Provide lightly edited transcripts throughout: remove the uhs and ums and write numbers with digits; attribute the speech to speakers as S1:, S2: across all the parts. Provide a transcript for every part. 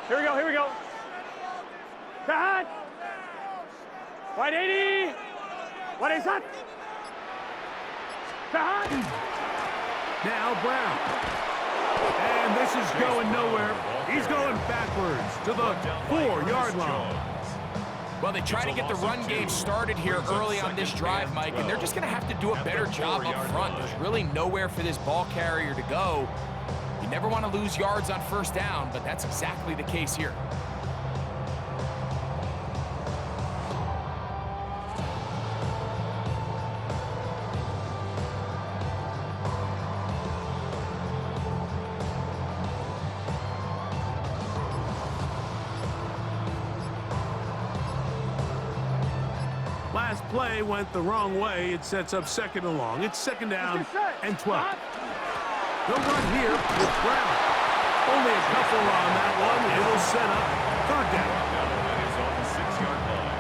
S1: Here we go, here we go. Cut. Wide 80. Wide is hot. Cut.
S2: Now Brown. And this is going nowhere. He's going backwards to the 4-yard line.
S3: Well, they try to get the run game started here early on this drive, Mike, and they're just going to have to do a better job up front. There's really nowhere for this ball carrier to go. You never want to lose yards on first down, but that's exactly the case here.
S2: Last play went the wrong way. It sets up second and long. It's second down and 12. They'll run here with Brown. Only a couple on that one. It'll set up third down.
S4: That is on the 6-yard line.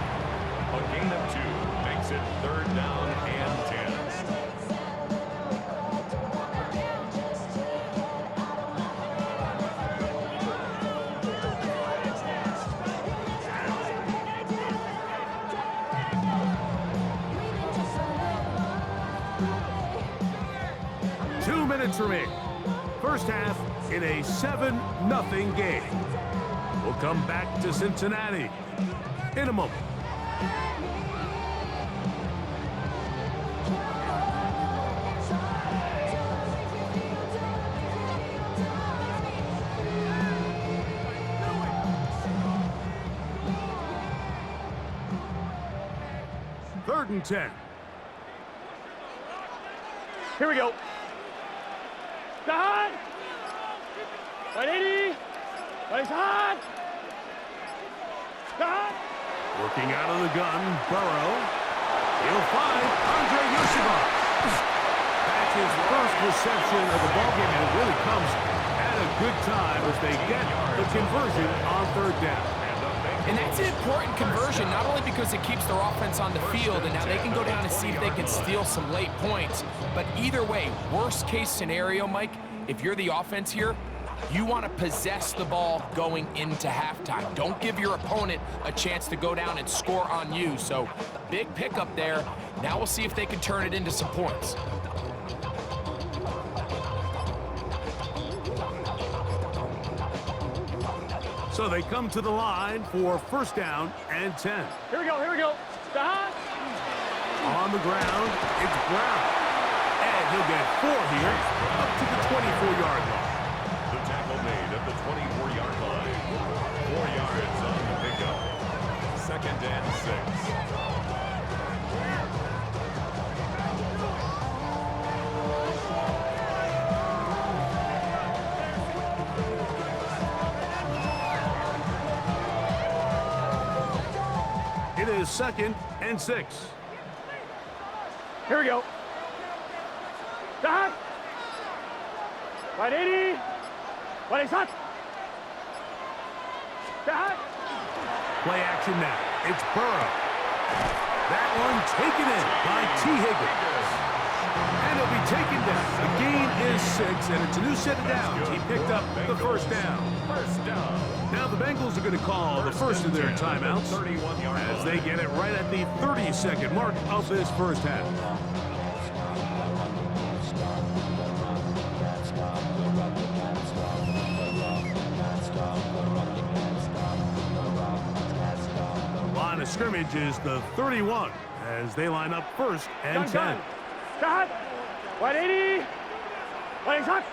S4: A gain of 2 makes it third down and 10.
S2: Minutes remaining. First half in a 7-0 game. We'll come back to Cincinnati in a moment. Third and 10.
S1: Here we go. Hot. 180. It's hot. Hot.
S2: Working out of the gun, Burrow. He'll find Andre Yosibach. That's his first reception of the ballgame, and it really comes at a good time as they get the conversion on third down.
S3: And that's an important conversion, not only because it keeps their offense on the field, and now they can go down and see if they can steal some late points. But either way, worst case scenario, Mike, if you're the offense here, you want to possess the ball going into halftime. Don't give your opponent a chance to go down and score on you. So big pickup there. Now we'll see if they can turn it into some points.
S2: So they come to the line for first down and 10.
S1: Here we go, here we go. Hot.
S2: On the ground, it's Brown. And he'll get 4 here, up to the 24-yard line.
S4: The tackle made at the 24-yard line. 4 yards on the pickup. Second and 6.
S2: It is second and 6.
S1: Here we go. Hot. 180. What is hot? Hot.
S2: Play action now. It's Burrow. That one taken in by T. Higgins. And he'll be taken down. The gain is 6, and it's a new set of downs. He picked up the first down.
S4: First down.
S2: Now the Bengals are going to call the first of their timeouts as they get it right at the 30-second mark of this first half. Line of scrimmage is the 31 as they line up first and 10.
S1: Hot. 180. What is hot?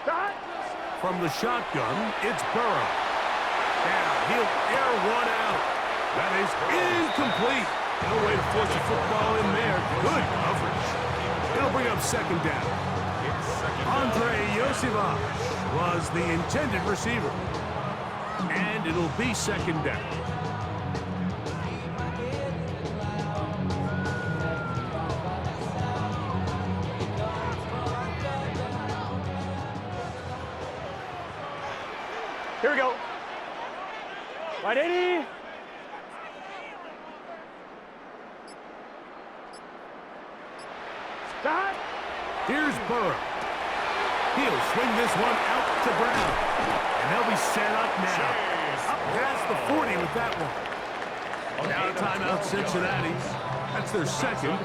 S1: Hot.
S2: From the shotgun, it's Burrow. Now he'll air one out. That is incomplete. No way to force a football in there. Good coverage. It'll bring up second down. Andre Yosibach was the intended receiver. And it'll be second down.
S1: Here we go. 180. Hot.
S2: Here's Burrow. He'll swing this one out to Brown. And they'll be set up now. Up past the 40 with that one. Now timeout Cincinnati. That's their second.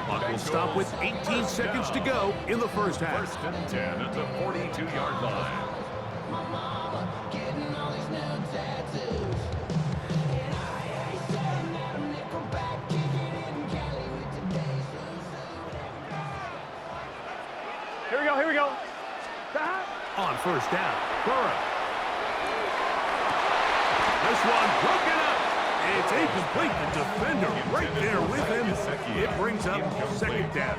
S2: Clock will stop with 18 seconds to go in the first half.
S4: First and 10 at the 42-yard line.
S1: Here we go, here we go.
S2: On first down, Burrow. This one broken up. It's incomplete. The defender right there with him. It brings up second down.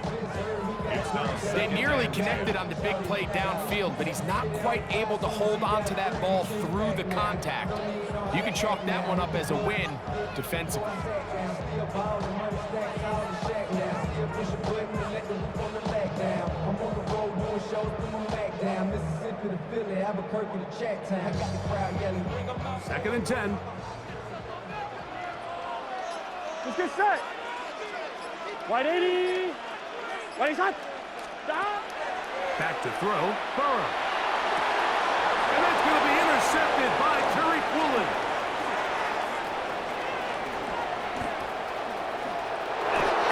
S3: They nearly connected on the big play downfield, but he's not quite able to hold on to that ball through the contact. You can chalk that one up as a win defensively.
S2: Second and 10.
S1: Let's get set. Wide 80. Wide shot. Stop.
S2: Back to throw, Burrow. And that's going to be intercepted by Terry Woolen.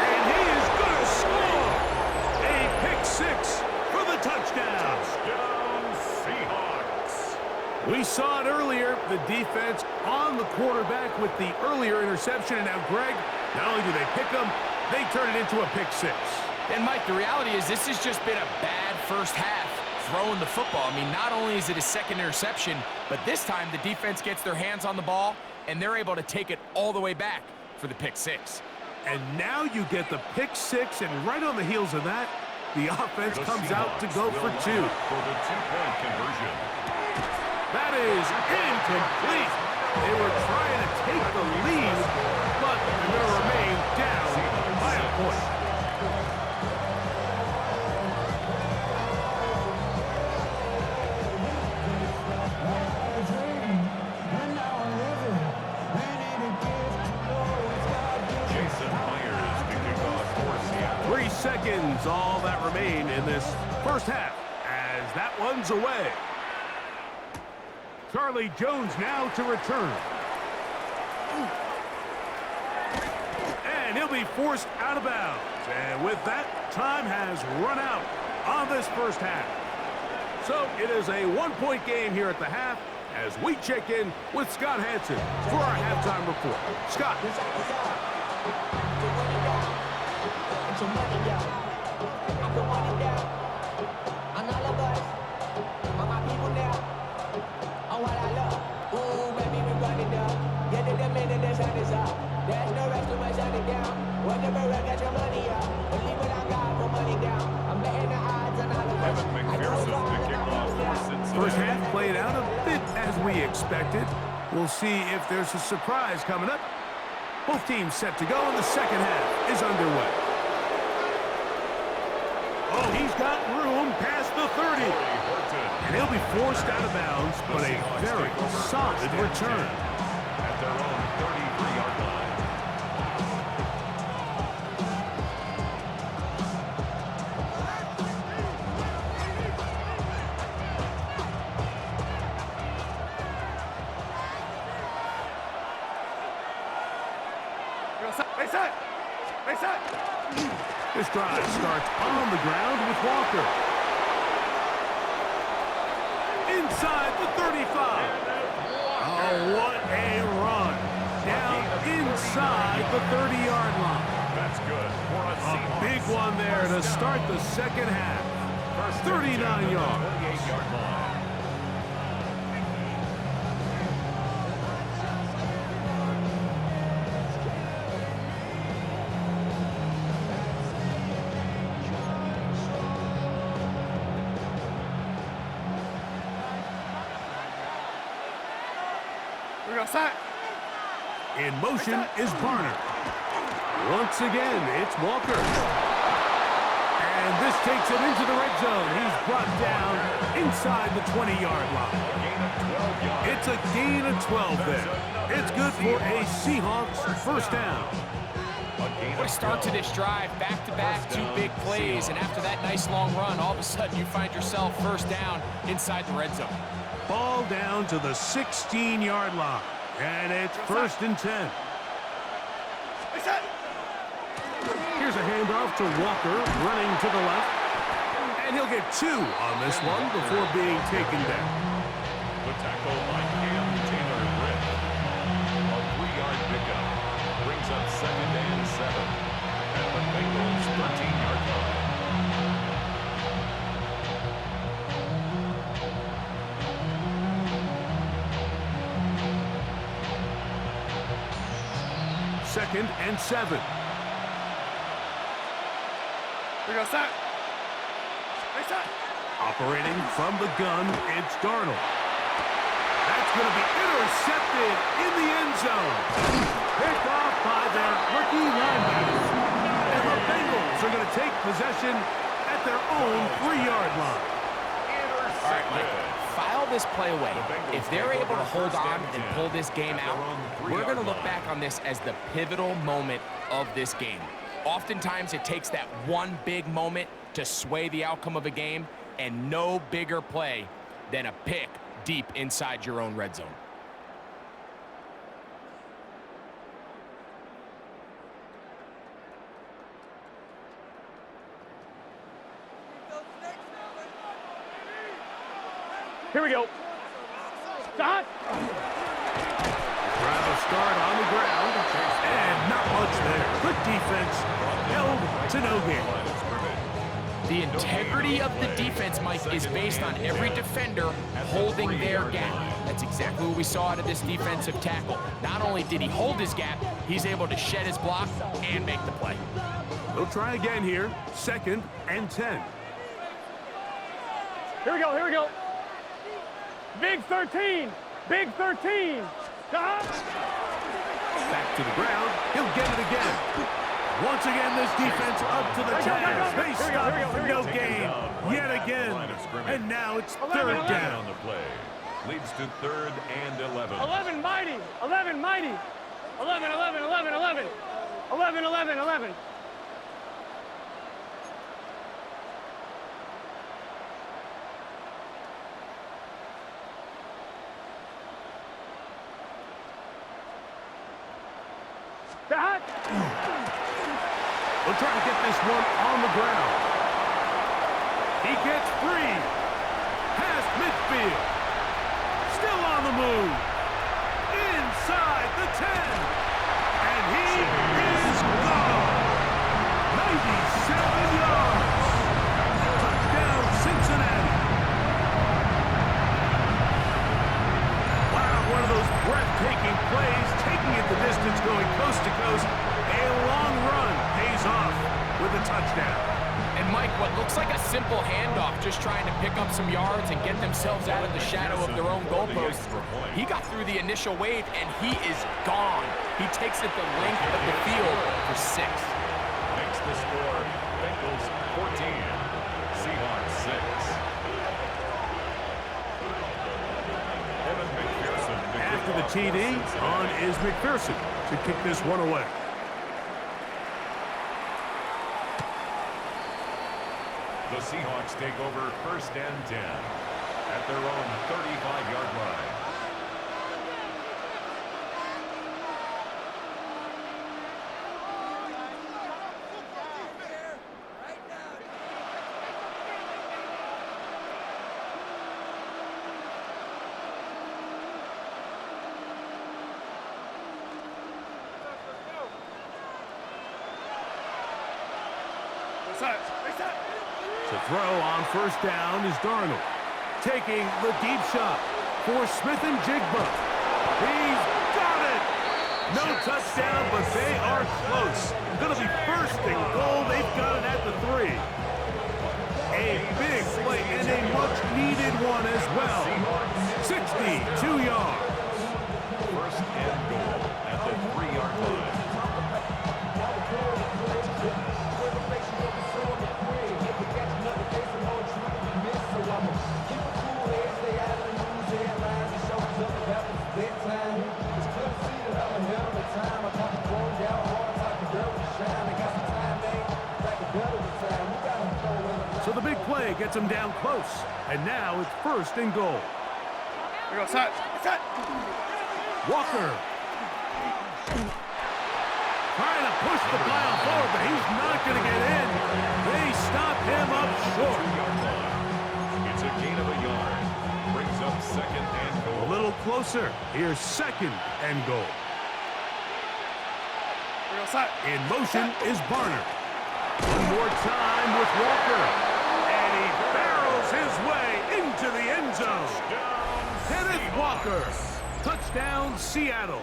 S2: And he is going to score. A pick six for the touchdown.
S4: Touchdown, Seahawks.
S2: We saw it earlier, the defense on the quarterback with the earlier interception. And now, Greg, not only do they pick them, they turn it into a pick six.
S3: And, Mike, the reality is this has just been a bad first half throwing the football. I mean, not only is it a second interception, but this time the defense gets their hands on the ball, and they're able to take it all the way back for the pick six.
S2: And now you get the pick six, and right on the heels of that, the offense comes out to go for two.
S4: For the two-point conversion.
S2: That is incomplete. They were trying to take the lead, but they're going to remain down by a point.
S4: Jason Myers to kick off for Seattle.
S2: 3 seconds, all that remain in this first half, as that one's away. Charlie Jones now to return. And he'll be forced out of bounds. And with that, time has run out on this first half. So it is a one-point game here at the half as we check in with Scott Hanson for our halftime report. Scott.
S5: There's no rest to my shutting down. Whatever I get your money up. Believe what I got for money down. I'm betting the odds on all of us.
S4: Evan McPherson to kick off for Cincinnati.
S2: First half played out a bit as we expected. We'll see if there's a surprise coming up. Both teams set to go, and the second half is underway. Oh, he's got room past the 30. And he'll be forced out of bounds, but a very solid return.
S4: At their own 33-yard line.
S2: This drive starts on the ground with Walker. Inside the 35. Oh, what a run. Down inside the 30-yard line.
S4: That's good for
S2: A big one there to start the second half. 39 yards.
S4: 28-yard line.
S2: In motion is Barner. Once again, it's Walker. And this takes him into the red zone. He's brought down inside the 20-yard line. It's a gain of 12 there. It's good for a Seahawks first down.
S3: What a start to this drive. Back-to-back, two big plays, and after that nice long run, all of a sudden you find yourself first down inside the red zone.
S2: Ball down to the 16-yard line, and it's first and 10. Here's a handoff to Walker, running to the left. And he'll get 2 on this one before being taken down.
S4: The tackle by Cam Taylor-Britt. A 3-yard pickup. Brings up second and 7. At the Bengals' 13-yard line.
S2: Second and 7.
S1: We go set.
S2: Operating from the gun, it's Darnold. That's going to be intercepted in the end zone. Picked off by their rookie linebacker. And the Bengals are going to take possession at their own 3-yard line.
S3: All right, Mike, file this play away. If they're able to hold on and pull this game out, we're going to look back on this as the pivotal moment of this game. Oftentimes, it takes that one big moment to sway the outcome of a game, and no bigger play than a pick deep inside your own red zone.
S1: Here we go. Stop.
S2: Drive a start on the ground, and not much there. Good defense, held to no gain.
S3: The integrity of the defense, Mike, is based on every defender holding their gap. That's exactly what we saw out of this defensive tackle. Not only did he hold his gap, he's able to shed his block and make the play.
S2: They'll try again here. Second and 10.
S1: Here we go. Here we go. Big 13. Big 13. Stop.
S2: Back to the ground. He'll get it again. Once again, this defense up to the task. They stop for no gain yet again. And now it's third down.
S4: On the play. Leads to 3rd and 11.
S1: 11 mighty. 11 mighty. 11, 11, 11, 11. 11, 11, 11. That.
S2: We'll try to get this one on the ground. He gets free. Past midfield. Still on the move. Inside the 10. And he is gone. 97 yards. Touchdown, Cincinnati. Wow, one of those breathtaking plays, taking it the distance, going coast to coast. A long run pays off with a touchdown.
S3: And Mike, what looks like a simple handoff, just trying to pick up some yards and get themselves out of the shadow of their own goalpost. He got through the initial wave, and he is gone. He takes it the length of the field for 6.
S4: Makes the score Bengals 14, Seahawks 6. Evan McPherson.
S2: After the TD, on is McPherson to kick this one away.
S4: The Seahawks take over 1st and 10 at their own 35-yard line.
S2: To throw on 1st down is Darnold. Taking the deep shot for Smith and Jigba. He's got it! No touchdown, but they are close. Going to be 1st and goal. They've got it at the 3. A big play and a much-needed one as well. 62 yards.
S4: 1st and goal at the 3-yard line.
S2: So the big play gets him down close. And now it's 1st and goal.
S1: Here we go, set. Set.
S2: Walker. Trying to push the pile forward, but he's not going to get in. They stop him up short.
S4: 2-yard line. It's a gain of a yard. Brings up 2nd and goal.
S2: A little closer. Here's 2nd and goal.
S1: Here we go, set.
S2: In motion is Barner. One more time with Walker. And he barrels his way into the end zone. Kenneth Walker. Touchdown, Seattle.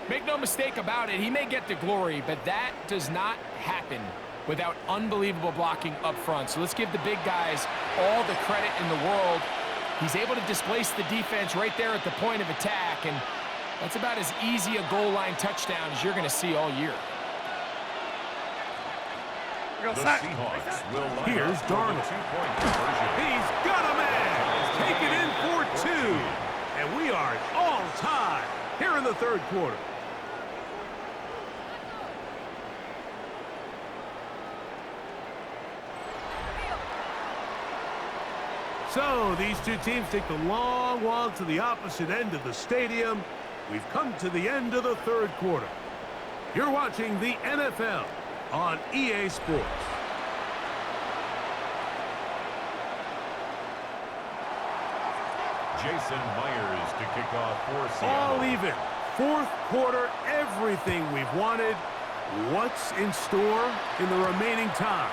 S3: Make no mistake about it, he may get the glory, but that does not happen without unbelievable blocking up front. So let's give the big guys all the credit in the world. He's able to displace the defense right there at the point of attack, and that's about as easy a goal line touchdown as you're going to see all year.
S1: Here we go,
S4: The
S1: set.
S4: Seahawks will line
S2: Here's
S4: up for the
S2: Darnold.
S4: 2-point conversion.
S2: He's got a man. Take it in for 2. And we are all tied here in the 3rd quarter. So these two teams take the long walk to the opposite end of the stadium. We've come to the end of the 3rd quarter. You're watching the NFL on EA Sports.
S4: Jason Myers to kick off for Seattle.
S2: All even. 4th quarter, everything we've wanted. What's in store in the remaining time?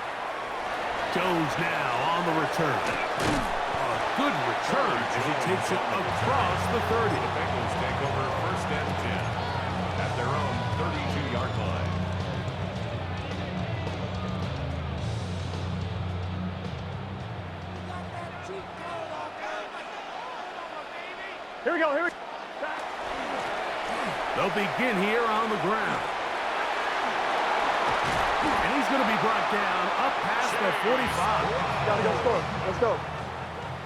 S2: Jones now on the return. A good return as he takes it across the 30.
S4: The Bengals take over 1st and 10 at their own 32-yard line.
S1: Here we go, here we go.
S2: They'll begin here on the ground. And he's going to be brought down up past the 45.
S1: Gotta go score. Let's go.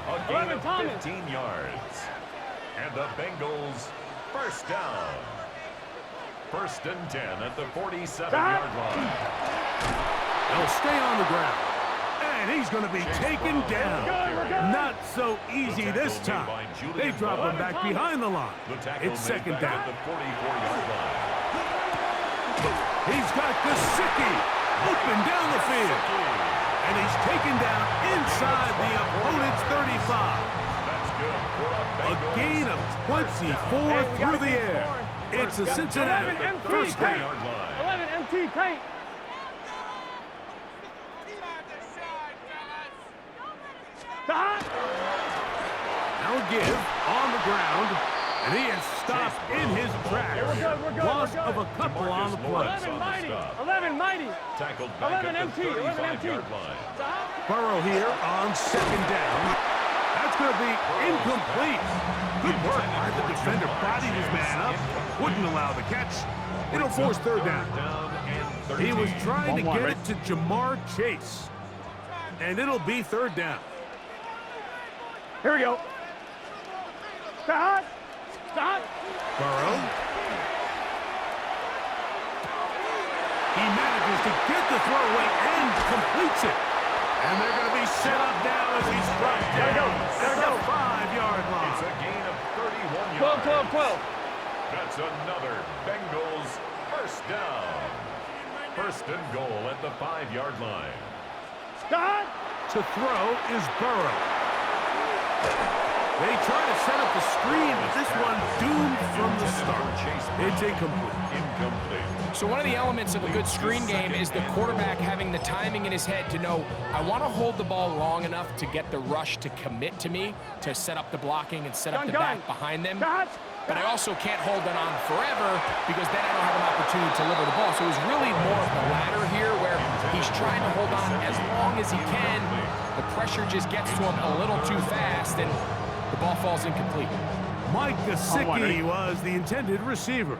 S4: A gain
S1: 11
S4: of
S1: Thomas.
S4: 15 yards. And the Bengals 1st down. 1st and 10 at the 47-yard line.
S2: They'll stay on the ground. And he's going to be taken down. Not so easy this time. They drop him back behind the line.
S4: The tackle
S2: It's
S4: made
S2: 2nd
S4: back at
S2: down.
S4: the 44-yard line.
S2: He's got Gesicki open down the field. And he's taken down inside the opponent's 35.
S4: That's good for
S2: A
S4: Bengals
S2: gain of 24 through the air. It's a Cincinnati 1st down.
S4: 30-yard line.
S1: 11 MT paint.
S2: Now give on the ground. And he is stopped in his tracks.
S1: We're good.
S2: Loss of a couple on the play.
S1: 11 mighty. 11 mighty.
S4: Tackled back
S1: 11
S4: at
S1: MT.
S4: the
S1: 11 MT.
S4: 35-yard line.
S2: Burrow here on 2nd down. That's going to be incomplete. Good work by the defender. Bodied his man up. Wouldn't allow the catch. It'll force 3rd down.
S4: And
S2: He was
S4: 13.
S2: trying to
S1: 1-1,
S2: get
S1: right?
S2: it to Jamar Chase. And it'll be 3rd down.
S1: Here we go. Stop.
S2: Burrow. He manages to get the throw away and completes it. And they're going to be set up now as he's dropped
S1: There we go.
S2: down
S1: There we
S2: at
S1: go.
S2: the 5-yard
S4: It's
S2: line.
S4: a gain of 31
S1: 12,
S4: yards.
S1: 12, 12.
S4: That's another Bengals 1st down. 1st and goal at the 5-yard line.
S1: Stop.
S2: To throw is Burrow. They try to set up the screen, but this one doomed from the start. It's incomplete.
S4: Incomplete.
S3: So one of the elements of a good screen game is the quarterback having the timing in his head to know, I want to hold the ball long enough to get the rush to commit to me, to set up the blocking and set up the back behind them. But I also can't hold it on forever because then I don't have an opportunity to deliver the ball. So it was really more of the latter here where he's trying to hold on as long as he can. The pressure just gets to him a little too fast and the ball falls incomplete.
S2: Mike Gesicki was the intended receiver.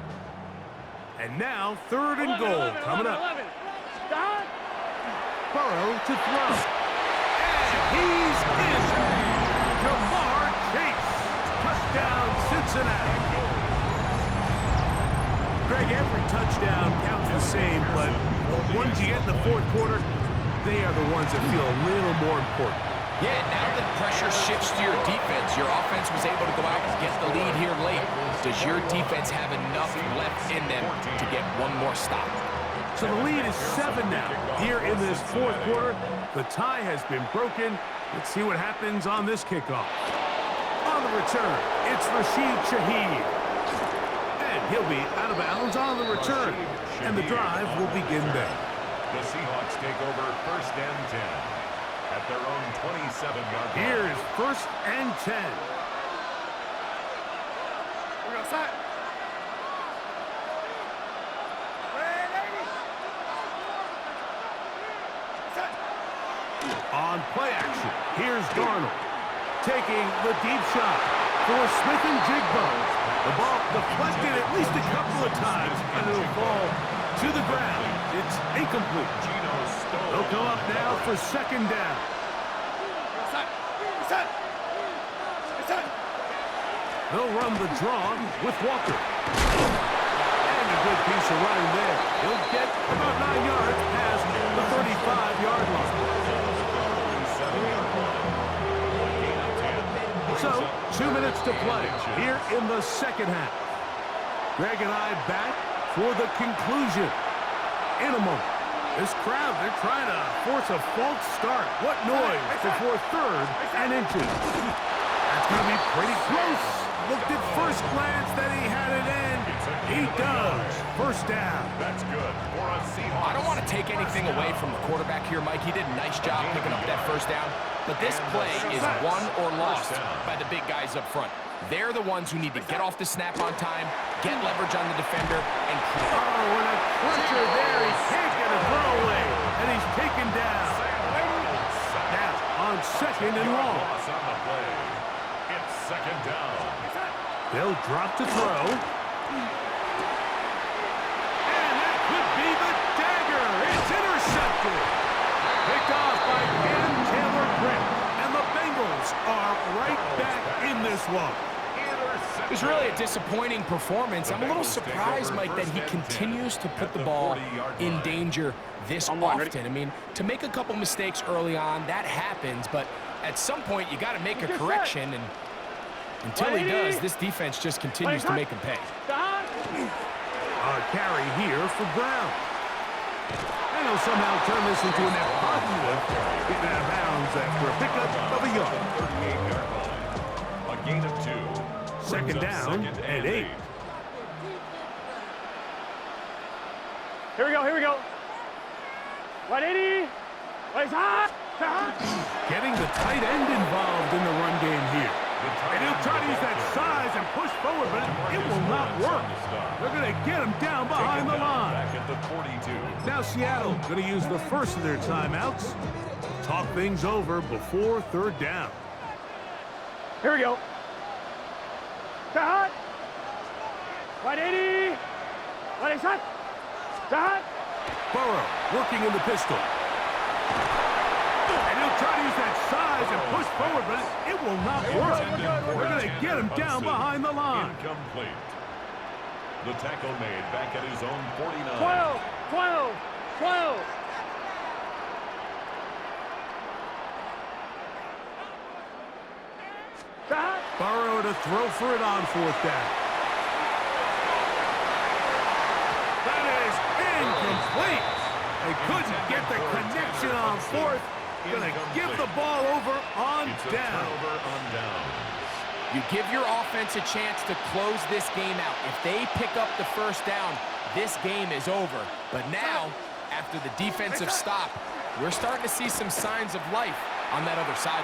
S2: And now 3rd and goal coming up.
S1: Stop.
S2: Burrow to throw. And he's in. Jamar Chase. Touchdown, Cincinnati. Greg, every touchdown counts the same, but ones you get in the 4th quarter, they are the ones that feel a little more important.
S3: Yeah, now that pressure shifts to your defense, your offense was able to go out and get the lead here late. Does your defense have enough left in them to get one more stop?
S2: So the lead is 7 now. Here in this fourth quarter, the tie has been broken. Let's see what happens on this kickoff. On the return, it's Rashid Shaheed. And he'll be out of bounds on the return. And the drive will begin there.
S4: The Seahawks take over 1st and 10 at their own 27-yard line.
S2: Here's 1st and 10.
S1: We're outside.
S2: On play action, here's Darnold taking the deep shot for Smith and Jigba. The ball deflected at least a couple of times, and it'll fall to the ground. It's incomplete. They'll come up now for 2nd down. They'll run the draw with Walker. And a good piece of running there. He'll get about 9 yards past the 35-yard line. So, 2 minutes to play here in the second half. Greg and I back for the conclusion in a moment. This crowd, they're trying to force a false start. What noise before 3rd and inches. That's going to be pretty close. Looked at first glance that he had it in. He does. 1st down.
S4: That's good for a Seahawks.
S3: I don't want to take anything away from the quarterback here, Mike. He did a nice job picking up that 1st down. But this play is won or lost by the big guys up front. They're the ones who need to get off the snap on time, get leverage on the defender, and...
S2: Oh, and a pressure there. He can't get a throwaway. And he's taken down. Now, on 2nd and long.
S4: Loss on the play. It's 2nd down.
S2: They'll drop to throw. And that could be the dagger. It's intercepted. Picked off by Cam Taylor-Britt. And the Bengals are right back in this one.
S3: It was really a disappointing performance. I'm a little surprised, Mike, that he continues to put the ball in danger this often. I mean, to make a couple mistakes early on, that happens, but at some point you got to make a correction, and until he does, this defense just continues to make him pay.
S2: A carry here for Brown. And he'll somehow turn this into a net positive. Getting out of bounds after a pickup of a yard.
S4: 38-yard line. A gain of 2.
S2: 2nd down and 8.
S1: Here we go, here we go. 180. Place hot.
S2: Getting the tight end involved in the run game here. And he'll try to use that size and push forward, but it will not work. They're going to get him down behind the line.
S4: Back at the 42.
S2: Now Seattle going to use the first of their timeouts. Talk things over before 3rd down.
S1: Here we go. Hot. 180. 180 shot. Hot.
S2: Burrow working in the pistol. And he'll try to use that size and push forward, but it will not work. We're going to get him down behind the line.
S4: Incomplete. The tackle made back at his own 49.
S1: 12. 12. 12.
S2: Burrow to throw for it on 4th down. That is incomplete. They couldn't get the connection on 4th. Gonna give the ball over on down.
S3: You give your offense a chance to close this game out. If they pick up the 1st down, this game is over. But now, after the defensive stop, we're starting to see some signs of life on that other sideline.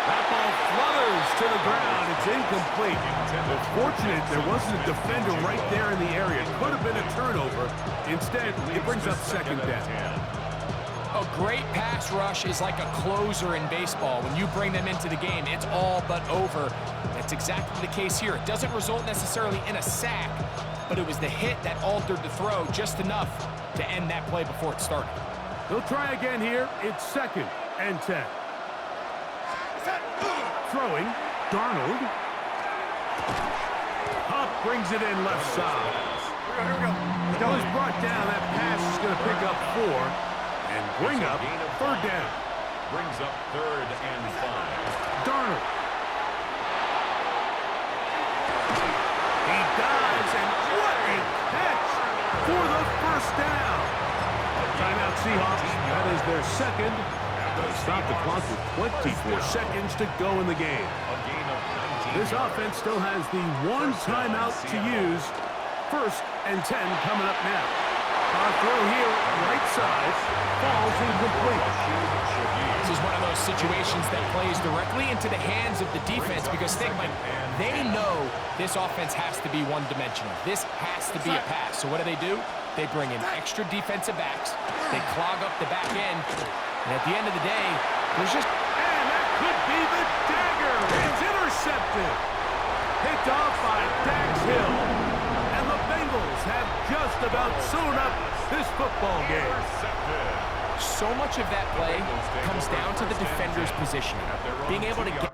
S2: That ball flutters to the ground. It's incomplete. Well, fortunate there wasn't a defender right there in the area. Could have been a turnover. Instead, it brings up 2nd down.
S3: A great pass rush is like a closer in baseball. When you bring them into the game, it's all but over. That's exactly the case here. It doesn't result necessarily in a sack, but it was the hit that altered the throw just enough to end that play before it started.
S2: They'll try again here. It's 2nd and 10. Throwing, Darnold. Up brings it in left side. Well, he's brought down. That pass is going to pick up 4 and bring up third down.
S4: Brings up 3rd and 5.
S2: Darnold. He dives, and what a catch for the first down. Timeout Seahawks. That is their second. They stop the clock with 24 seconds to go in the game.
S4: A gain of 19.
S2: This offense still has the one timeout to use. 1st and 10 coming up now. Our throw here, right side, falls incomplete.
S3: This is one of those situations that plays directly into the hands of the defense because think, Mike, they know this offense has to be one-dimensional. This has to be a pass. So what do? They bring in extra defensive backs. They clog up the back end. And at the end of the day, there's just...
S2: And that could be the dagger. It's intercepted. Picked off by Dax Hill. And the Bengals have just about sewn up this football game.
S3: So much of that play comes down to the defender's positioning. Being able to get